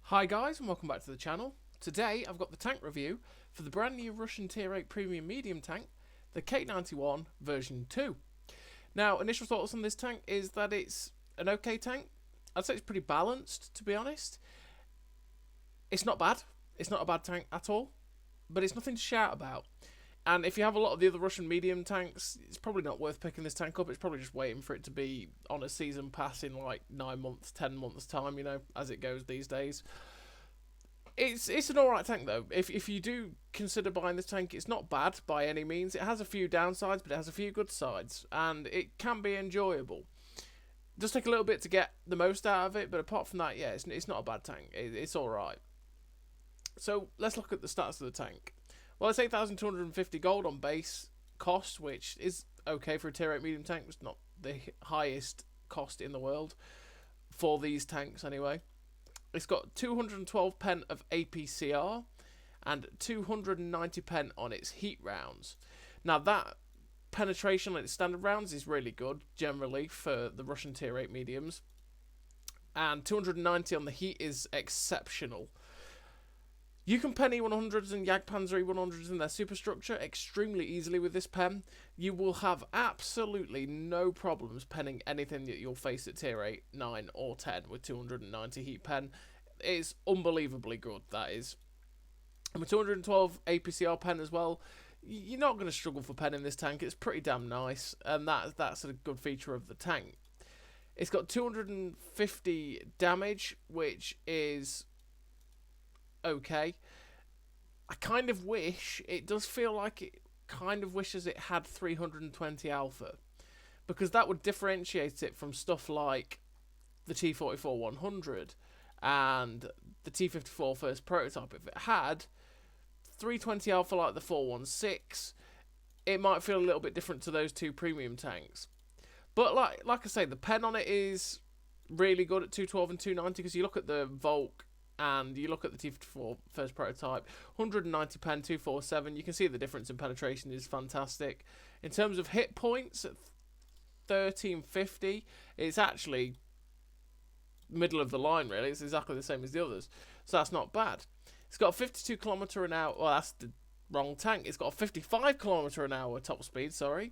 Hi guys and welcome back to the channel. Today I've got the tank review for the brand new Russian Tier 8 premium medium tank, the K91 version 2. Now, initial thoughts on this tank is that it's an okay tank. I'd say it's pretty balanced, to be honest. It's not bad. It's not a bad tank at all, but it's nothing to shout about. And if you have a lot of the other Russian medium tanks, it's probably not worth picking this tank up. It's probably just waiting for it to be on a season pass in like 9 months, 10 months time, you know, as it goes these days. It's an alright tank though. If you do consider buying this tank, it's not bad by any means. It has a few downsides, but it has a few good sides, and it can be enjoyable. It does take a little bit to get the most out of it, but apart from that, yeah, it's not a bad tank. It's alright. So let's look at the stats of the tank. Well, it's 8,250 gold on base cost, which is okay for a tier 8 medium tank. It's not the highest cost in the world for these tanks anyway. It's got 212 pen of APCR and 290 pen on its heat rounds. Now that penetration on its standard rounds is really good generally for the Russian tier 8 mediums. And 290 on the heat is exceptional. You can pen E100s and Jagdpanzer E100s in their superstructure extremely easily with this pen. You will have absolutely no problems penning anything that you'll face at tier 8, 9 or 10 with 290 heat pen. It's unbelievably good, that is. And with 212 APCR pen as well, you're not going to struggle for penning this tank. It's pretty damn nice, and that's a good feature of the tank. It's got 250 damage, which is okay. I kind of wish, it does feel like it kind of wishes it had 320 alpha, because that would differentiate it from stuff like the T44-100 and the T54 first prototype. If it had 320 alpha like the 416, it might feel a little bit different to those two premium tanks. But like I say, the pen on it is really good at 212 and 290, because you look at the Volk and you look at the T54 first prototype, 190 pen, 247, you can see the difference in penetration is fantastic. In terms of hit points, at 1350, it's actually middle of the line really. It's exactly the same as the others, so that's not bad. It's got a 52 kilometer an hour, well that's the wrong tank, it's got a 55 kilometer an hour top speed, sorry.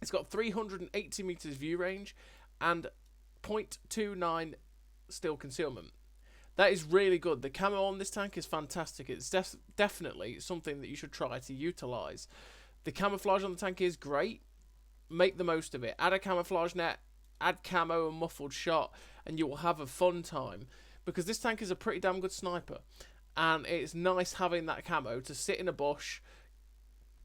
It's got 380 meters view range and 0.29 steel concealment. That is really good. The camo on this tank is fantastic. It's definitely something that you should try to utilise. The camouflage on the tank is great. Make the most of it. Add a camouflage net, add camo and muffled shot, and you will have a fun time. Because this tank is a pretty damn good sniper. And it's nice having that camo to sit in a bush,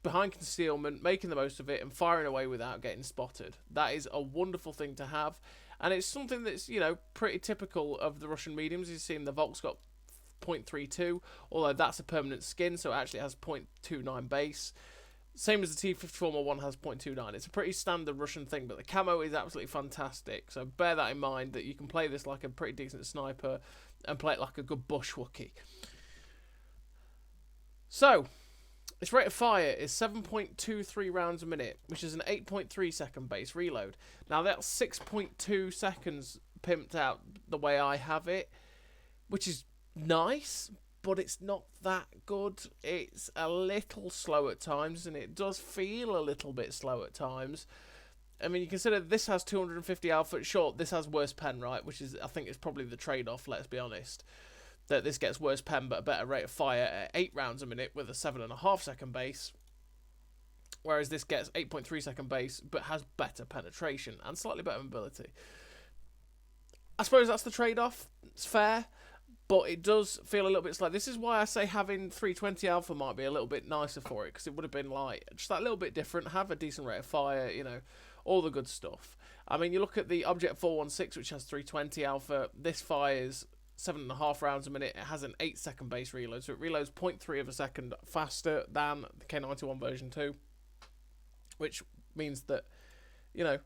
behind concealment, making the most of it, and firing away without getting spotted. That is a wonderful thing to have. And it's something that's, you know, pretty typical of the Russian mediums. You've seen the Volk's got 0.32, although that's a permanent skin, so it actually has 0.29 base. Same as the T54-1 has 0.29. It's a pretty standard Russian thing, but the camo is absolutely fantastic. So bear that in mind, that you can play this like a pretty decent sniper and play it like a good bush Wookie. So, its rate of fire is 7.23 rounds a minute, which is an 8.3 second base reload. Now that's 6.2 seconds pimped out the way I have it, which is nice, but it's not that good. It's a little slow at times, and it does feel a little bit slow at times. I mean, you consider this has 250 alpha. Sure, this has worse pen, right? Which is, I think, it's probably the trade-off, let's be honest. That this gets worse pen but a better rate of fire at 8 rounds a minute with a 7.5 second base, whereas this gets 8.3 second base but has better penetration and slightly better mobility. I suppose that's the trade-off. It's fair, but it does feel a little bit slow. This is why I say having 320 alpha might be a little bit nicer for it, because it would have been like just that little bit different, have a decent rate of fire, you know, all the good stuff. I mean, you look at the Object 416, which has 320 alpha. This fires 7.5 rounds a minute. It has an 8 second base reload, so it reloads 0.3 of a second faster than the K91 version 2, which means that, you know,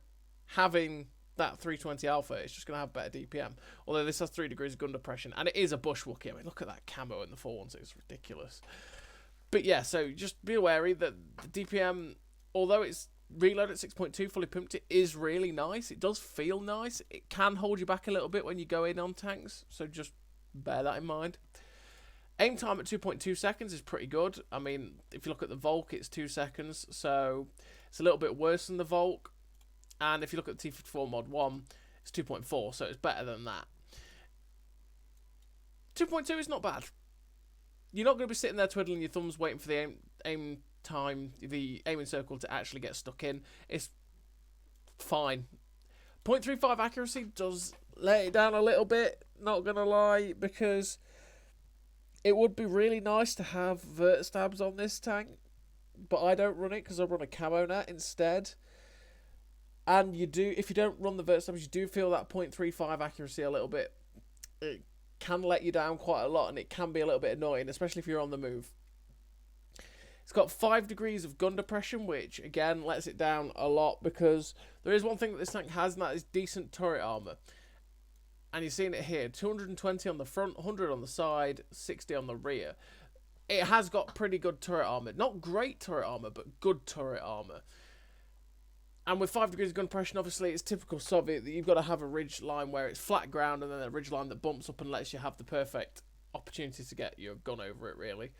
having that 320 alpha, it's just going to have better DPM. Although this has 3 degrees of gun depression, and it is a bush Wookie. I mean, look at that camo in the 416, it's ridiculous. But yeah, so just be wary that the DPM, although it's reload at 6.2 fully pumped, it is really nice. It does feel nice. It can hold you back a little bit when you go in on tanks, so just bear that in mind. Aim time at 2.2 seconds is pretty good. I mean, if you look at the Volk, it's 2 seconds, so it's a little bit worse than the Volk. And if you look at the T54 Mod 1, it's 2.4, so it's better than that. 2.2 is not bad. You're not going to be sitting there twiddling your thumbs waiting for the aim time, the aiming circle to actually get stuck in. It's fine. 0.35 accuracy does let it down a little bit, not going to lie, because it would be really nice to have vert stabs on this tank, but I don't run it because I run a camo net instead. And you do, if you don't run the vert stabs, you do feel that 0.35 accuracy a little bit. It can let you down quite a lot, and it can be a little bit annoying, especially if you're on the move. It's got 5 degrees of gun depression, which again lets it down a lot, because there is one thing that this tank has, and that is decent turret armor. And you're seeing it here, 220 on the front, 100 on the side, 60 on the rear. It has got pretty good turret armor. Not great turret armor, but good turret armor. And with 5 degrees of gun depression, obviously, it's typical Soviet that you've got to have a ridge line where it's flat ground and then a ridge line that bumps up and lets you have the perfect opportunity to get your gun over it, really.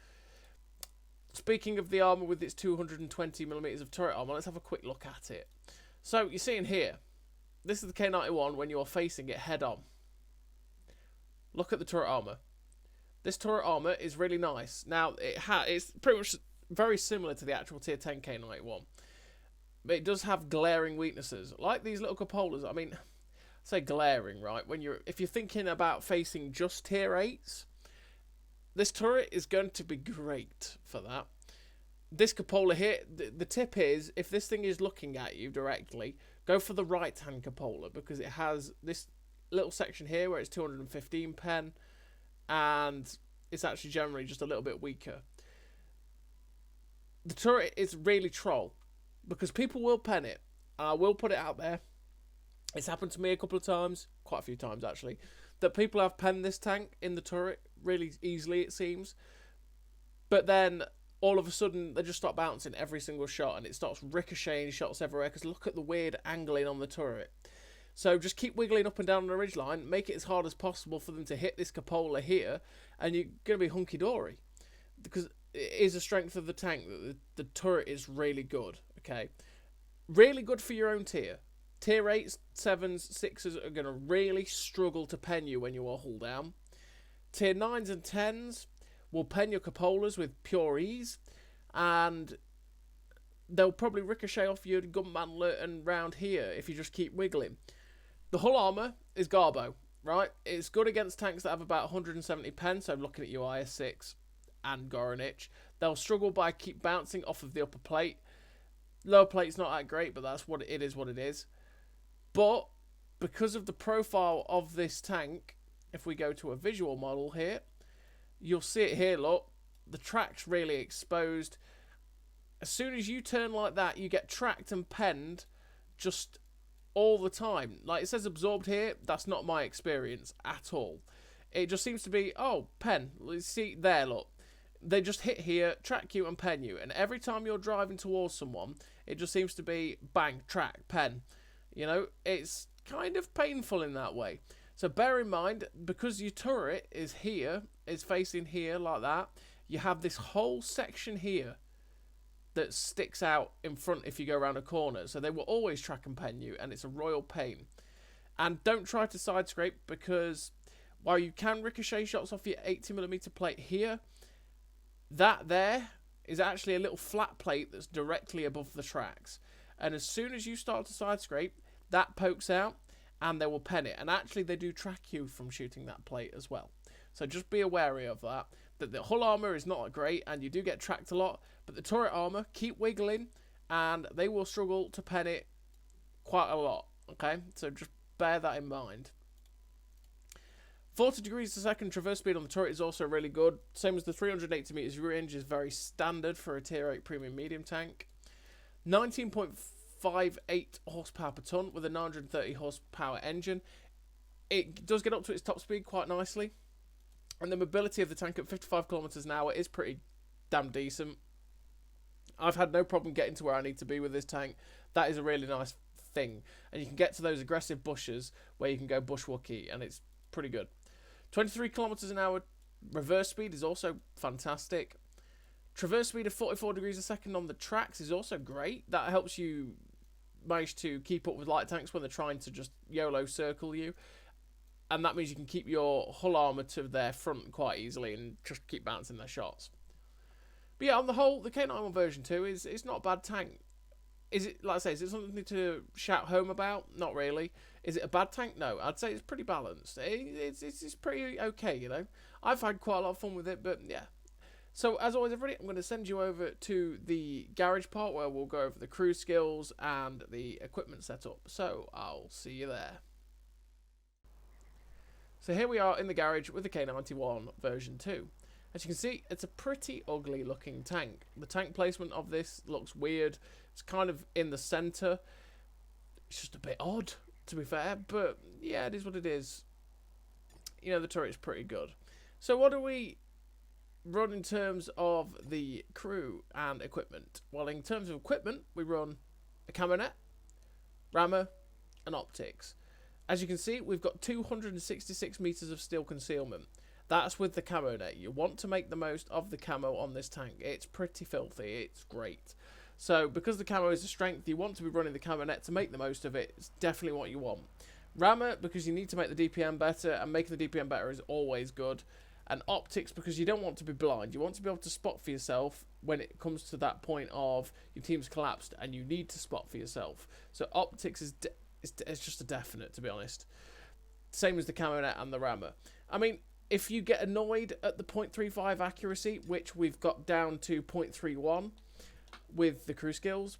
Speaking of the armour with its 220mm of turret armour, let's have a quick look at it. So, you're seeing here, this is the K91 when you're facing it head on. Look at the turret armour. This turret armour is really nice. Now, it's pretty much very similar to the actual Tier 10 K91. But it does have glaring weaknesses, like these little cupolas. I mean, I say glaring, right? If you're thinking about facing just Tier 8s, this turret is going to be great for that. This cupola here, the tip is, if this thing is looking at you directly, go for the right-hand cupola, because it has this little section here where it's 215 pen, and it's actually generally just a little bit weaker. The turret is really troll, because people will pen it, and I will put it out there. It's happened to me a couple of times, quite a few times actually, that people have penned this tank in the turret really easily, it seems. But then, all of a sudden, they just stop bouncing every single shot, and it starts ricocheting shots everywhere, because look at the weird angling on the turret. So just keep wiggling up and down the ridgeline, make it as hard as possible for them to hit this cupola here, and you're going to be hunky-dory. Because it is a strength of the tank that the turret is really good, okay? Really good for your own tier. Tier 8s, 7s, 6s are going to really struggle to pen you when you are hull down. Tier 9s and 10s will pen your cupolas with pure ease, and they'll probably ricochet off your gun mantlet and round here if you just keep wiggling. The hull armour is garbo, right? It's good against tanks that have about 170 pen, so looking at your IS-6 and Goranich. They'll struggle by keep bouncing off of the upper plate. Lower plate's not that great, but that's what it is. What it is. But because of the profile of this tank, if we go to a visual model here, you'll see it here. Look, the track's really exposed. As soon as you turn like that, you get tracked and penned just all the time. Like it says absorbed here, that's not my experience at all. It just seems to be, oh, pen. See there, look. They just hit here, track you and pen you. And every time you're driving towards someone, it just seems to be bang, track, pen. You know, it's kind of painful in that way. So bear in mind, because your turret is here, is facing here like that, you have this whole section here that sticks out in front if you go around a corner. So they will always track and pen you, and it's a royal pain. And don't try to side scrape, because while you can ricochet shots off your 80mm plate here, that there is actually a little flat plate that's directly above the tracks. And as soon as you start to side scrape, that pokes out and they will pen it. And actually they do track you from shooting that plate as well. So just be wary of that. That the hull armour is not great and you do get tracked a lot. But the turret armour, keep wiggling and they will struggle to pen it quite a lot. Okay, so just bear that in mind. 40 degrees a second traverse speed on the turret is also really good. Same as the 380 meters range is very standard for a tier 8 premium medium tank. 19.58 horsepower per ton with a 930 horsepower engine. It does get up to its top speed quite nicely. And the mobility of the tank at 55 kilometers an hour is pretty damn decent. I've had no problem getting to where I need to be with this tank. That is a really nice thing. And you can get to those aggressive bushes where you can go bushwalkie, and it's pretty good. 23 kilometers an hour reverse speed is also fantastic. Traverse speed of 44 degrees a second on the tracks is also great. That helps you manage to keep up with light tanks when they're trying to just YOLO circle you. And that means you can keep your hull armour to their front quite easily and just keep bouncing their shots. But yeah, on the whole, the K91 version 2 is not a bad tank. Is it, like I say, is it something to shout home about? Not really. Is it a bad tank? No, I'd say it's pretty balanced. It's pretty okay, you know. I've had quite a lot of fun with it, but yeah. So, as always, everybody, I'm going to send you over to the garage part where we'll go over the crew skills and the equipment setup. So, I'll see you there. So, here we are in the garage with the K91 version 2. As you can see, it's a pretty ugly looking tank. The tank placement of this looks weird. It's kind of in the centre. It's just a bit odd, to be fair, but yeah, it is what it is. You know, the turret is pretty good. So, what do we run in terms of the crew and equipment? Well, in terms of equipment, we run a camo net, rammer, and optics. As you can see, we've got 266 meters of steel concealment. That's with the camo net. You want to make the most of the camo on this tank. It's pretty filthy. It's great. So, because the camo is a strength, you want to be running the camo net to make the most of it. It's definitely what you want. Rammer, because you need to make the DPM better, and making the DPM better is always good. And optics, because you don't want to be blind. You want to be able to spot for yourself when it comes to that point of your team's collapsed and you need to spot for yourself. So optics is just a definite, to be honest. Same as the camo net and the rammer. I mean, if you get annoyed at the 0.35 accuracy, which we've got down to 0.31 with the crew skills,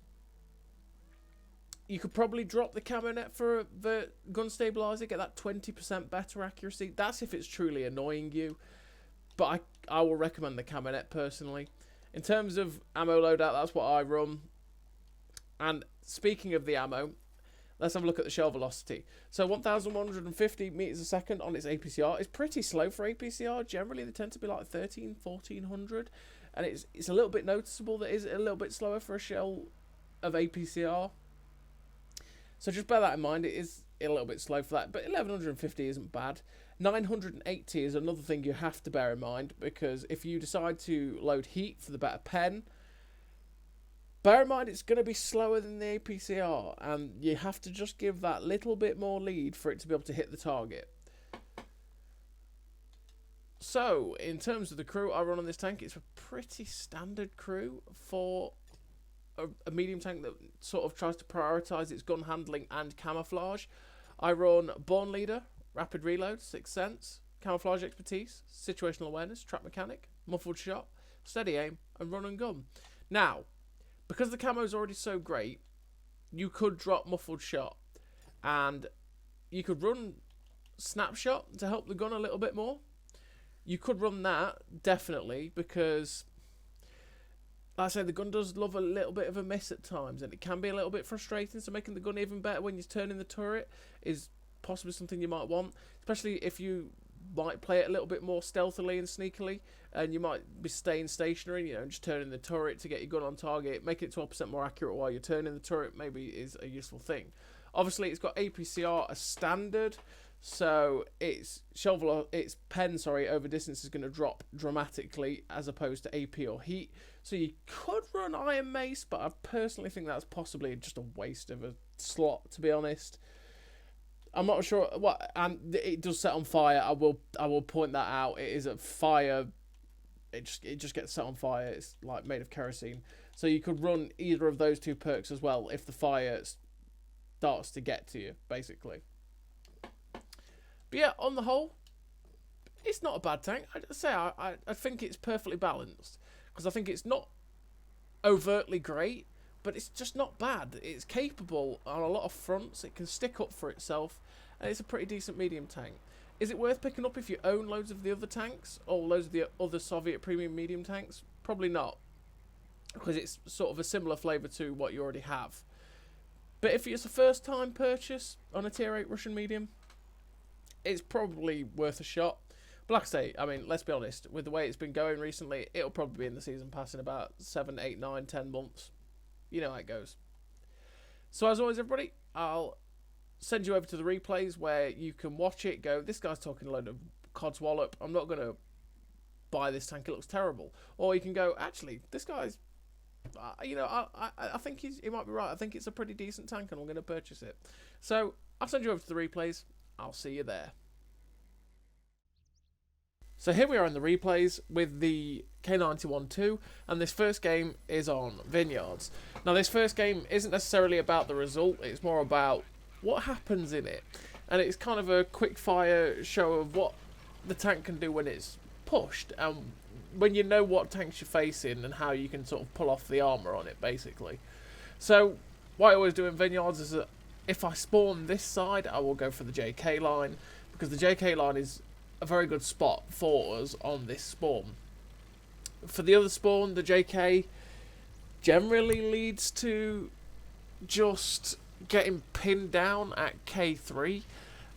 you could probably drop the camo net for the gun stabilizer, get that 20% better accuracy. That's if it's truly annoying you. But I will recommend the camo net personally. In terms of ammo loadout, that's what I run. And speaking of the ammo, let's have a look at the shell velocity. So 1,150 meters a second on its APCR is pretty slow for APCR. Generally, they tend to be like 1,400. And it's a little bit noticeable that it's a little bit slower for a shell of APCR. So just bear that in mind. It is a little bit slow for that. But 1,150 isn't bad. 980 is another thing you have to bear in mind, because if you decide to load heat for the better pen, bear in mind it's going to be slower than the APCR, and you have to just give that little bit more lead for it to be able to hit the target. So, in terms of the crew I run on this tank, it's a pretty standard crew for a medium tank that sort of tries to prioritise its gun handling and camouflage. I run Born Leader, Rapid Reload, Sixth Sense, Camouflage Expertise, Situational Awareness, Trap Mechanic, Muffled Shot, Steady Aim, and Run and Gun. Now, because the camo is already so great, you could drop Muffled Shot, and you could run Snapshot to help the gun a little bit more. You could run that, definitely, because, like I say, the gun does love a little bit of a miss at times, and it can be a little bit frustrating, so making the gun even better when you're turning the turret is possibly something you might want, especially if you might play it a little bit more stealthily and sneakily, and you might be staying stationary, you know, and just turning the turret to get your gun on target. Making it 12% more accurate while you're turning the turret maybe is a useful thing. Obviously, it's got APCR as standard, so its pen over distance is going to drop dramatically as opposed to AP or heat. So you could run Iron Mace, but I personally think that's possibly just a waste of a slot, to be honest. I'm not sure what, and it does set on fire. I will point that out. It is a fire. It just gets set on fire. It's like made of kerosene. So you could run either of those two perks as well if the fire starts to get to you, basically. But yeah, on the whole, it's not a bad tank. I think it's perfectly balanced, because I think it's not overtly great, but it's just not bad. It's capable on a lot of fronts. It can stick up for itself, and it's a pretty decent medium tank. Is it worth picking up if you own loads of the other tanks, or loads of the other Soviet premium medium tanks? Probably not, because it's sort of a similar flavour to what you already have. But if it's a first time purchase on a tier 8 Russian medium, it's probably worth a shot. But like I say, I mean, let's be honest, with the way it's been going recently, it'll probably be in the season pass in about 7, 8, 9, 10 months. You know how it goes. So as always, everybody, I'll send you over to the replays where you can watch it, go, this guy's talking a load of codswallop. I'm not going to buy this tank. It looks terrible. Or you can go, actually, this guy's, you know, I think he might be right. I think it's a pretty decent tank, and I'm going to purchase it. So I'll send you over to the replays. I'll see you there. So here we are in the replays with the K91-2, and this first game is on Vineyards. Now this first game isn't necessarily about the result, it's more about what happens in it. And it's kind of a quick fire show of what the tank can do when it's pushed, and when you know what tanks you're facing and how you can sort of pull off the armour on it, basically. So what I always do in Vineyards is that if I spawn this side, I will go for the JK line, because the JK line is a very good spot for us on this spawn. For the other spawn, the JK generally leads to just getting pinned down at K3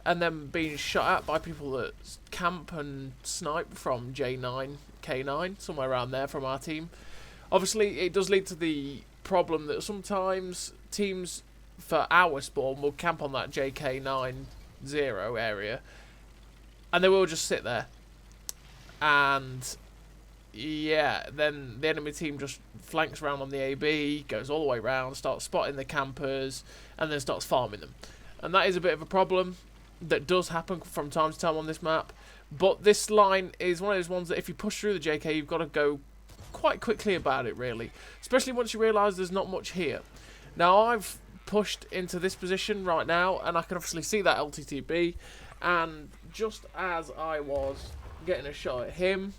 and then being shot at by people that camp and snipe from J9, K9, somewhere around there from our team. Obviously, it does lead to the problem that sometimes teams for our spawn will camp on that JK90 area, and they will just sit there, and yeah, then the enemy team just flanks around on the AB, goes all the way around, starts spotting the campers, and then starts farming them. And that is a bit of a problem that does happen from time to time on this map. But this line is one of those ones that if you push through the JK, you've got to go quite quickly about it, really. Especially once you realise there's not much here. Now, I've pushed into this position right now, and I can obviously see that LTTB. And just as I was getting a shot at him,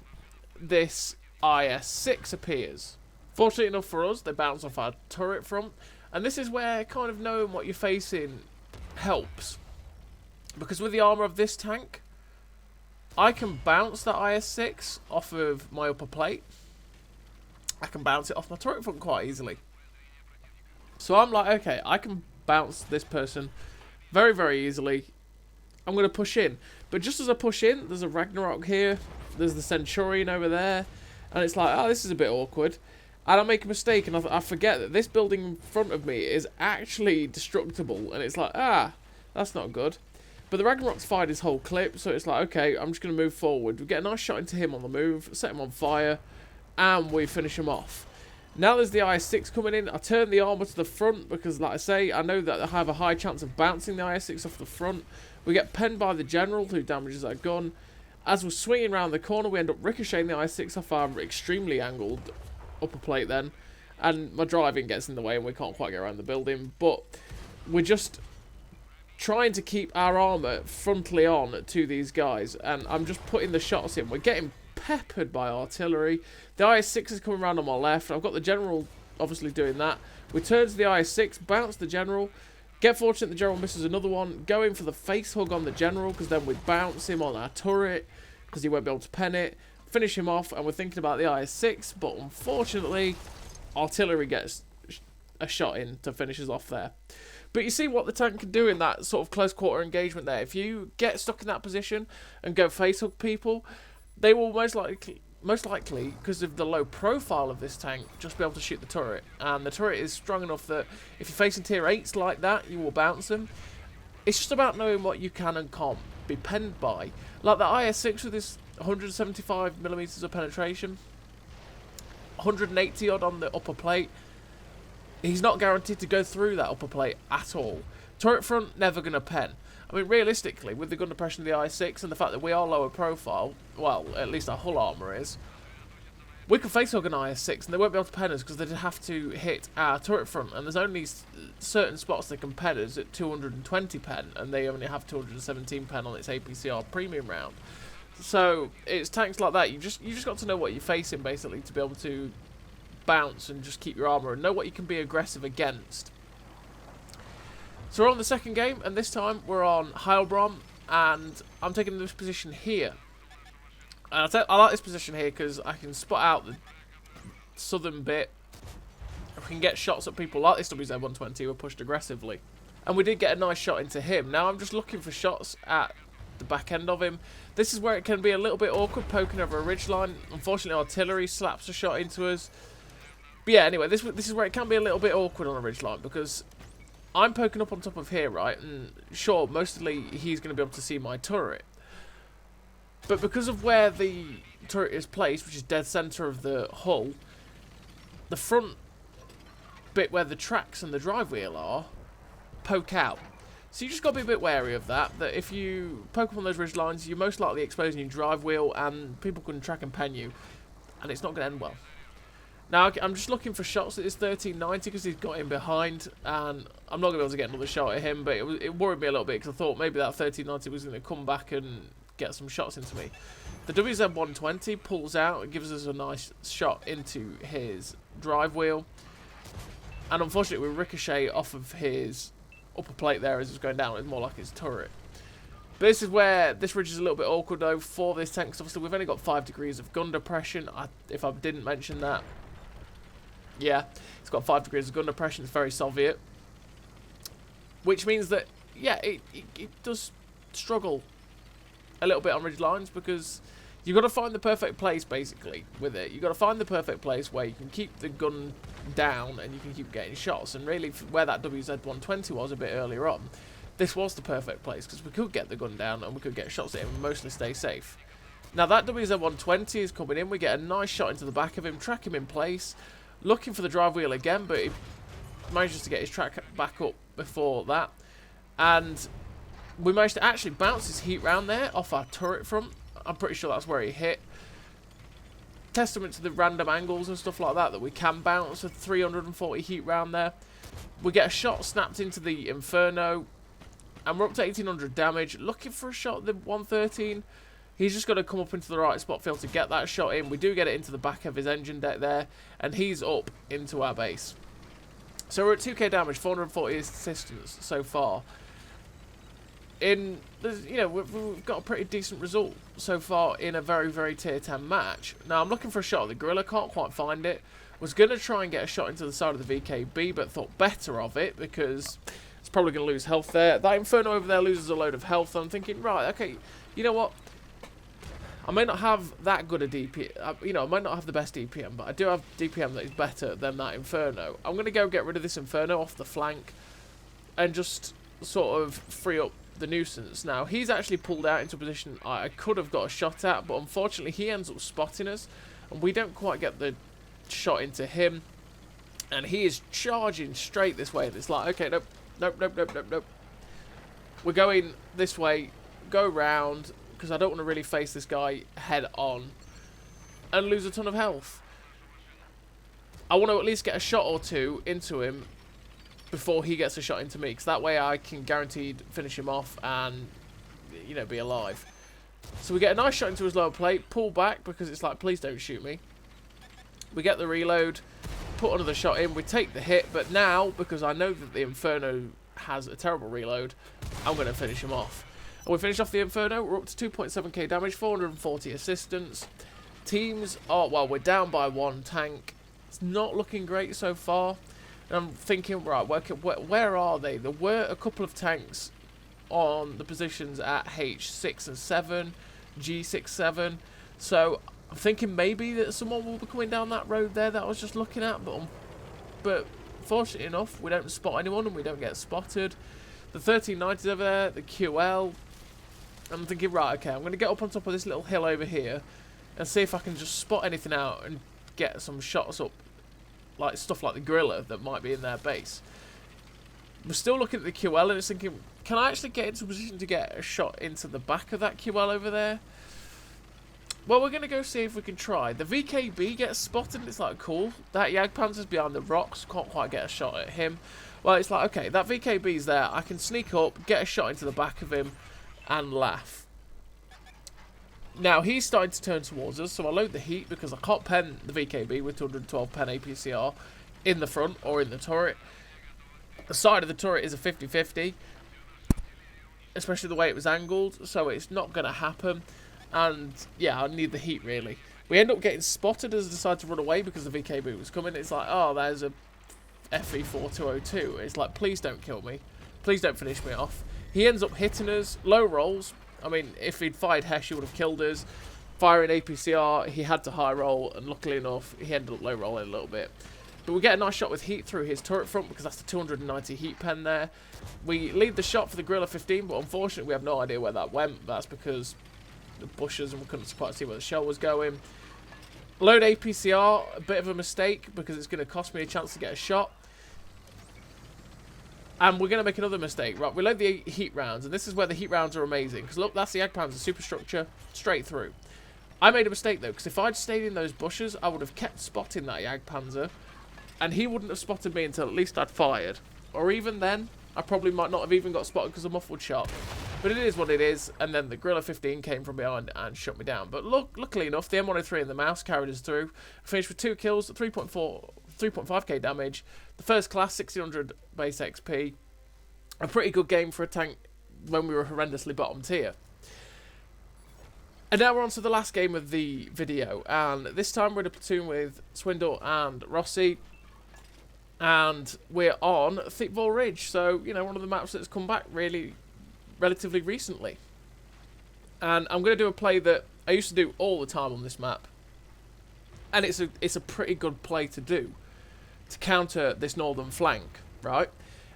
this IS-6 appears. Fortunately enough for us, they bounce off our turret front. And this is where kind of knowing what you're facing helps. Because with the armour of this tank, I can bounce that IS-6 off of my upper plate. I can bounce it off my turret front quite easily. So I'm like, okay, I can bounce this person very, very easily. I'm going to push in. But just as I push in, there's a Ragnarok here. There's the Centurion over there. And it's like, oh, this is a bit awkward. And I make a mistake and I forget that this building in front of me is actually destructible. And it's like, ah, that's not good. But the Ragnarok's fired his whole clip. So it's like, okay, I'm just going to move forward. We get a nice shot into him on the move. Set him on fire. And we finish him off. Now there's the IS-6 coming in. I turn the armour to the front because, like I say, I know that I have a high chance of bouncing the IS-6 off the front. We get penned by the General, who damages our gun. As we're swinging around the corner, we end up ricocheting the IS-6 off our extremely angled upper plate then. And my driving gets in the way and we can't quite get around the building. But we're just trying to keep our armour frontally on to these guys. And I'm just putting the shots in. We're getting peppered by artillery. The IS-6 is coming around on my left. I've got the General obviously doing that. We turn to the IS-6, bounce the General. Get fortunate the General misses another one. Going for the face hug on the General because then we bounce him on our turret because he won't be able to pen it. Finish him off and we're thinking about the IS-6, but unfortunately artillery gets a shot in to finish us off there. But you see what the tank can do in that sort of close quarter engagement there. If you get stuck in that position and go face hug people, they will most likely, because of the low profile of this tank, just be able to shoot the turret. And the turret is strong enough that if you're facing tier 8s like that, you will bounce them. It's just about knowing what you can and can't be penned by. Like the IS-6 with this 175mm of penetration, 180 odd on the upper plate. He's not guaranteed to go through that upper plate at all. Turret front, never going to pen. I mean, realistically, with the gun depression of the IS-6 and the fact that we are lower profile, well, at least our hull armour is, we could face hug an IS-6 and they won't be able to pen us because they'd have to hit our turret front. And there's only certain spots they can pen us at 220 pen, and they only have 217 pen on its APCR premium round. So it's tanks like that. You just got to know what you're facing basically to be able to bounce and just keep your armour and know what you can be aggressive against. So we're on the second game, and this time we're on Heilbronn, and I'm taking this position here. And I like this position here because I can spot out the southern bit. I can get shots at people like this WZ-120 who are pushed aggressively. And we did get a nice shot into him. Now I'm just looking for shots at the back end of him. This is where it can be a little bit awkward poking over a ridgeline. Unfortunately, artillery slaps a shot into us. But yeah, anyway, this is where it can be a little bit awkward on a ridgeline because I'm poking up on top of here, right? And sure, mostly he's going to be able to see my turret. But because of where the turret is placed, which is dead centre of the hull, the front bit where the tracks and the drive wheel are poke out. So you just got to be a bit wary of that, that if you poke up on those ridge lines, you're most likely exposing your drive wheel and people can track and pen you, and it's not going to end well. Now, I'm just looking for shots at this 1390 because he's got him behind, and I'm not going to be able to get another shot at him, but it worried me a little bit because I thought maybe that 1390 was going to come back and get some shots into me. The WZ-120 pulls out and gives us a nice shot into his drive wheel, and unfortunately we ricochet off of his upper plate there as it's going down. It's more like his turret. But this is where this ridge is a little bit awkward though for this tank, because obviously we've only got 5 degrees of gun depression. If I didn't mention that, yeah, it's got 5 degrees of gun depression. It's very Soviet, which means that, yeah, it does struggle a little bit on ridge lines, because you've got to find the perfect place basically with it. You've got to find the perfect place where you can keep the gun down and you can keep getting shots. And really, where that WZ-120 was a bit earlier on, this was the perfect place because we could get the gun down and we could get shots at him and mostly stay safe. Now that WZ-120 is coming in. We get a nice shot into the back of him, track him in place, looking for the drive wheel again, but he manages to get his track back up before that. And we managed to actually bounce his heat round there off our turret front. I'm pretty sure that's where he hit. Testament to the random angles and stuff like that we can bounce a 340 heat round there. We get a shot snapped into the Inferno, and we're up to 1800 damage. Looking for a shot at the 113. He's just got to come up into the right spot field to get that shot in. We do get it into the back of his engine deck there, and he's up into our base. So we're at 2k damage, 440 assistance so far. You know, we've got a pretty decent result so far in a very, very tier 10 match. Now I'm looking for a shot at the gorilla, can't quite find it. Was going to try and get a shot into the side of the VKB, but thought better of it because it's probably going to lose health there. That Inferno over there loses a load of health. I'm thinking, right, okay, you know what? I may not have that good a DPM, you know, I might not have the best DPM, but I do have DPM that is better than that Inferno. I'm going to go get rid of this Inferno off the flank and just sort of free up the nuisance. Now, he's actually pulled out into a position I could have got a shot at, but unfortunately he ends up spotting us, and we don't quite get the shot into him, and he is charging straight this way, and it's like, okay, nope. We're going this way, go round, because I don't want to really face this guy head on and lose a ton of health. I want to at least get a shot or two into him before he gets a shot into me, because that way I can guaranteed finish him off and, you know, be alive. So we get a nice shot into his lower plate, pull back because it's like, please don't shoot me. We get the reload, put another shot in, we take the hit, but now, because I know that the Inferno has a terrible reload, I'm going to finish him off. And we finish off the Inferno. We're up to 2.7k damage, 440 assistance. Teams are, well, we're down by 1 tank. It's not looking great so far. And I'm thinking, right, where are they? There were a couple of tanks on the positions at H6 and 7, G6, 7. So I'm thinking maybe that someone will be coming down that road there that I was just looking at. But fortunately enough, we don't spot anyone and we don't get spotted. The 1390's over there, the QL. I'm thinking, right, okay, I'm going to get up on top of this little hill over here and see if I can just spot anything out and get some shots up, like stuff like the gorilla that might be in their base. We're still looking at the QL and it's thinking, can I actually get into a position to get a shot into the back of that QL over there? Well, we're going to go see if we can try. The VKB gets spotted and it's like, cool. That Jagdpanzer's behind the rocks, can't quite get a shot at him. Well, it's like, okay, that VKB's there. I can sneak up, get a shot into the back of him and laugh. Now, he's starting to turn towards us, so I load the heat because I can't pen the VKB with 212 pen APCR in the front or in the turret. The side of the turret is a 50-50, especially the way it was angled, so it's not going to happen. And, yeah, I need the heat, really. We end up getting spotted as I decide to run away because the VKB was coming. It's like, oh, there's a FE4202. It's like, please don't kill me. Please don't finish me off. He ends up hitting us. Low rolls. I mean, if he'd fired Hesh, he would have killed us. Firing APCR, he had to high roll, and luckily enough, he ended up low rolling a little bit. But we get a nice shot with heat through his turret front because that's the 290 heat pen there. We lead the shot for the Gorilla 15, but unfortunately we have no idea where that went. That's because the bushes and we couldn't quite see where the shell was going. Load APCR, a bit of a mistake because it's going to cost me a chance to get a shot. And we're going to make another mistake. Right, we load the heat rounds, and this is where the heat rounds are amazing. Because look, that's the Jagdpanzer superstructure, straight through. I made a mistake though, because if I'd stayed in those bushes, I would have kept spotting that Jagdpanzer. And he wouldn't have spotted me until at least I'd fired. Or even then, I probably might not have even got spotted because of muffled shot. But it is what it is, and then the Gorilla 15 came from behind and shut me down. But luckily enough, the M103 and the mouse carried us through. Finished with 2 kills, 3.5k damage. The first class, 1600 base XP. A pretty good game for a tank when we were horrendously bottom tier. And now we're on to the last game of the video. And this time we're in a platoon with Swindle and Rossi. And we're on Thickville Ridge. So, you know, one of the maps that's come back relatively recently. And I'm going to do a play that I used to do all the time on this map. And it's a pretty good play to do to counter this northern flank, right?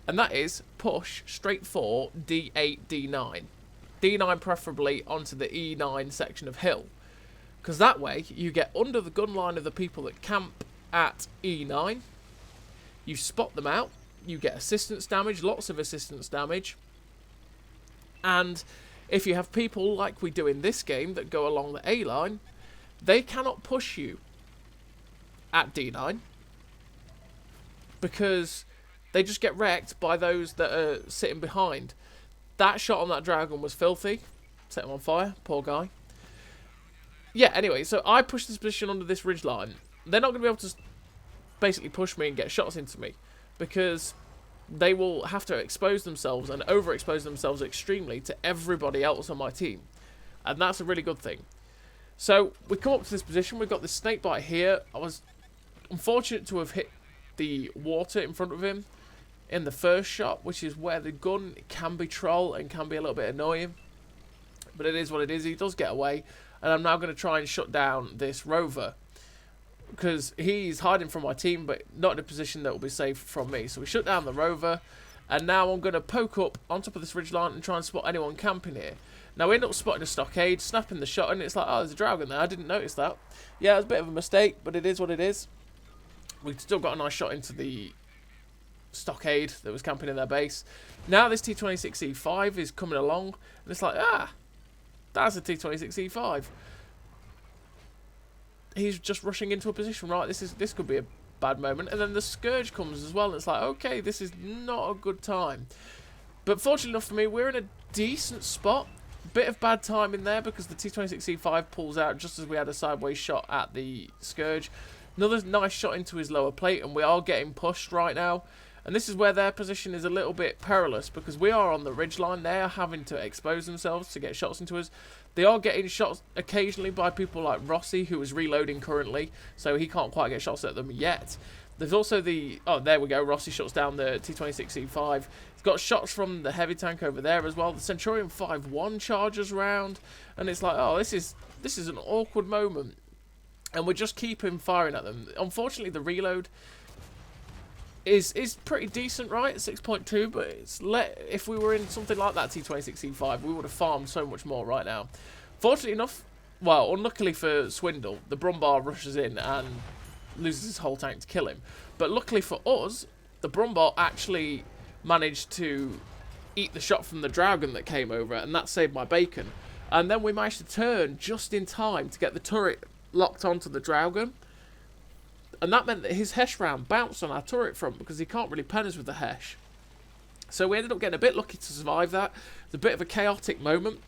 And that is push straight for D8, D9. D9 preferably onto the E9 section of hill. Because that way you get under the gun line of the people that camp at E9. You spot them out. You get assistance damage, lots of assistance damage. And if you have people like we do in this game that go along the A line, they cannot push you at D9 because they just get wrecked by those that are sitting behind. That shot on that dragon was filthy. Set him on fire. Poor guy. Yeah, anyway, so I pushed this position under this ridge line. They're not going to be able to basically push me and get shots into me because they will have to expose themselves and overexpose themselves extremely to everybody else on my team. And that's a really good thing. So we come up to this position. We've got this snakebite here. I was unfortunate to have hit the water in front of him in the first shot, which is where the gun can be troll and can be a little bit annoying. But it is what it is. He does get away. And I'm now going to try and shut down this rover because he's hiding from my team, but not in a position that will be safe from me. So we shut down the rover, and now I'm going to poke up on top of this ridgeline and try and spot anyone camping here. Now we end up spotting a stockade, snapping the shot, and it's like, oh, there's a dragon there. I didn't notice that. Yeah, it was a bit of a mistake, but it is what it is. We've still got a nice shot into the stockade that was camping in their base. Now this T26E5 is coming along, and it's like, ah, that's a T26E5. He's just rushing into a position, right? This could be a bad moment. And then the Scourge comes as well, and it's like, okay, this is not a good time. But fortunately enough for me, we're in a decent spot. Bit of bad time in there because the T26E5 pulls out just as we had a sideways shot at the Scourge. Another nice shot into his lower plate, and we are getting pushed right now. And this is where their position is a little bit perilous because we are on the ridgeline. They are having to expose themselves to get shots into us. They are getting shots occasionally by people like Rossi, who is reloading currently, so he can't quite get shots at them yet. There's also the... Oh, there we go. Rossi shuts down the T26E5. He's got shots from the heavy tank over there as well. The Centurion 5-1 charges round, and it's like, oh, this is an awkward moment. And we just keep him firing at them. Unfortunately, the reload is pretty decent, right? 6.2, but it's if we were in something like that T26E5, we would have farmed so much more right now. Fortunately enough, well, unluckily for Swindle, the Brumbar rushes in and loses his whole tank to kill him. But luckily for us, the Brumbar actually managed to eat the shot from the Dragon that came over, and that saved my bacon. And then we managed to turn just in time to get the turret locked onto the Dragon. And that meant that his Hesh round bounced on our turret front because he can't really pen us with the Hesh. So we ended up getting a bit lucky to survive that. It's a bit of a chaotic moment,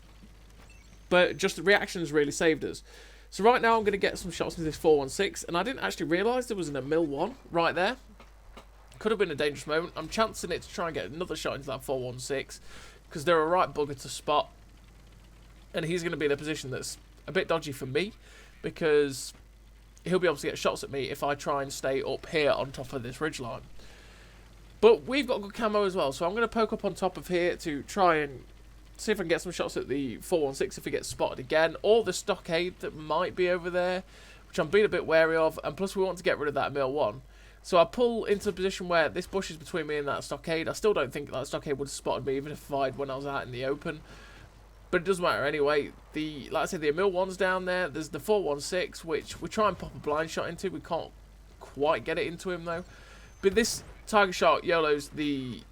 but just the reactions really saved us. So right now I'm going to get some shots into this 416, and I didn't actually realise there was an Emil 1 right there. Could have been a dangerous moment. I'm chancing it to try and get another shot into that 416 because they're a right bugger to spot. And he's going to be in a position that's a bit dodgy for me because he'll be able to get shots at me if I try and stay up here on top of this ridgeline. But we've got good camo as well, so I'm going to poke up on top of here to try and see if I can get some shots at the 416 if he gets spotted again, or the stockade that might be over there, which I'm being a bit wary of, and plus we want to get rid of that Emil 1. So I pull into a position where this bush is between me and that stockade. I still don't think that stockade would have spotted me even if I'd when I was out in the open. But it doesn't matter anyway. Like I said, the Emil 1's down there. There's the 416, which we try and pop a blind shot into. We can't quite get it into him though. But this Tiger Shark YOLO's the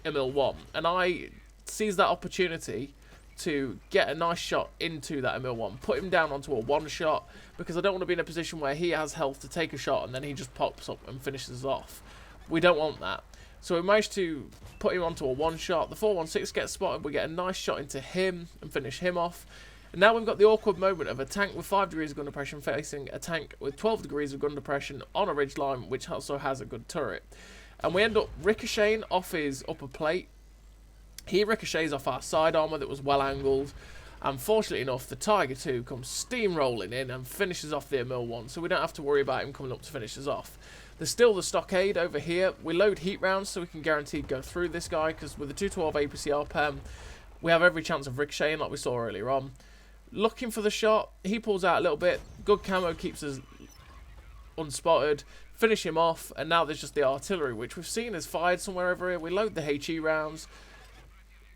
Emil 1, and I seize that opportunity to get a nice shot into that Emil 1, put him down onto a one shot, because I don't want to be in a position where he has health to take a shot and then he just pops up and finishes off. We don't want that. So we managed to put him onto a one shot. The 416 gets spotted. We get a nice shot into him and finish him off. And now we've got the awkward moment of a tank with 5 degrees of gun depression facing a tank with 12 degrees of gun depression on a ridgeline, which also has a good turret. And we end up ricocheting off his upper plate. He ricochets off our side armour that was well angled. And fortunately enough, the Tiger 2 comes steamrolling in and finishes off the Emil 1. So we don't have to worry about him coming up to finish us off. There's still the stockade over here. We load heat rounds so we can guaranteed go through this guy, because with the 212 APCR PEM, we have every chance of ricocheting like we saw earlier on. Looking for the shot, he pulls out a little bit. Good camo keeps us unspotted. Finish him off, and now there's just the artillery, which we've seen is fired somewhere over here. We load the HE rounds,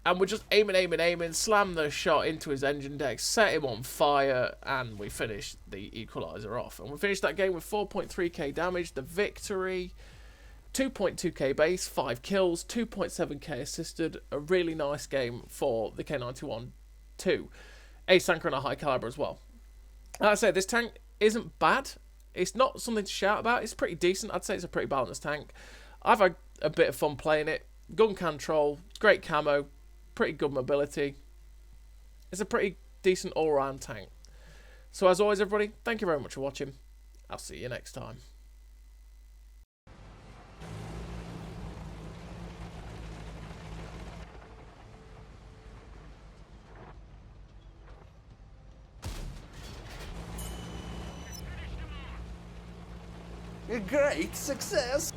and we're just aiming, slam the shot into his engine deck, set him on fire, and we finish the equalizer off. And we finished that game with 4.3k damage, the victory, 2.2k base, 5 kills, 2.7k assisted. A really nice game for the K91-2. Ace tanker and a high caliber as well. Like I say, this tank isn't bad. It's not something to shout about. It's pretty decent. I'd say it's a pretty balanced tank. I've had a bit of fun playing it. Gun control, great camo, pretty good mobility. It's a pretty decent all-round tank. So as always, everybody, thank you very much for watching. I'll see you next time. A great success!